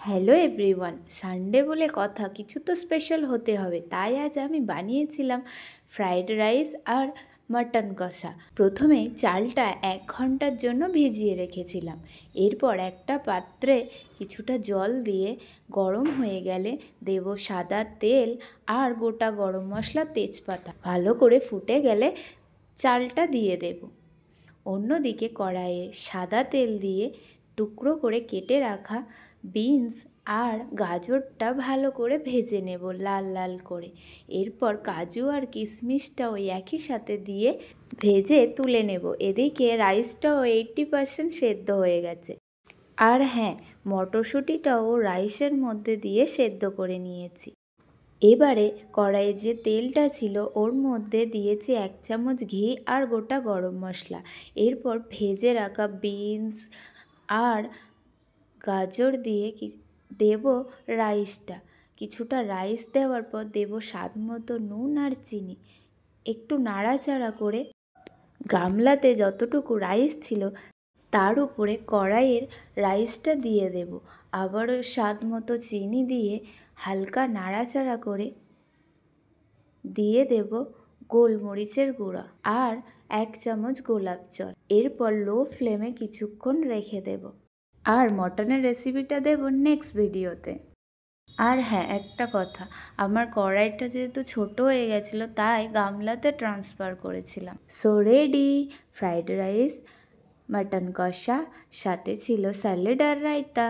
Hello everyone, Sunday বলে কথা, কিছু তো স্পেশাল হতে হবে। তাই আজ আমি বানিয়েছিলাম ফ্রাইড রাইস আর মাটন কষা। প্রথমে চালটা 1 ঘন্টার জন্য ভিজিয়ে রেখেছিলাম। এরপর একটা পাত্রে কিছুটা জল দিয়ে গরম হয়ে গেলে দেব সাদা তেল আর গোটা গরম মশলা, তেজপাতা। ভালো করে ফুটে গেলে চালটা দিয়ে দেব। অন্যদিকে কড়াইয়ে সাদা তেল দিয়ে টুকরো করে কেটে রাখা বিনস আর গাজরটা ভালো করে ভেজে নেব লাল লাল করে। এরপর কাজু আর কিশমিশটা ওই একই সাথে দিয়ে ভেজে তুলে নেব। এদিকে রাইসটাও 80% সেদ্ধ হয়ে গেছে। আর হ্যাঁ, মটরশুঁটিটাও রাইসের মধ্যে দিয়ে সেদ্ধ করে নিয়েছি। এবারে কড়াইয়ে যে তেলটা ছিল ওর মধ্যে দিয়েছি 1 চামচ ঘি আর গোটা গরম মশলা। এরপর ভেজে রাখা বিনস আর গাজর দিয়ে দেব রাইসটা। কিছুটা রাইস দেওয়ার পর দেব স্বাদ মতো নুন আর চিনি। একটু নাড়াচাড়া করে গামলাতে যতটুকু রাইস ছিল তার উপরে কড়াইয়ের রাইসটা দিয়ে দেব। আবারও স্বাদ মতো চিনি দিয়ে হালকা নাড়াচাড়া করে দিয়ে দেব গোলমরিচের গুঁড়া আর 1 চামচ গোলাপ জল। এরপর লো ফ্লেমে কিছুক্ষণ রেখে দেব। আর মটনের রেসিপিটা দেব নেক্সট ভিডিওতে। আর হ্যাঁ, একটা কথা, আমার কড়াইটা যেহেতু ছোট হয়ে গেছিলো তাই গামলাতে ট্রান্সফার করেছিলাম। So ready fried rice, mutton কষা, সাথে ছিল স্যালাড আর রায়তা।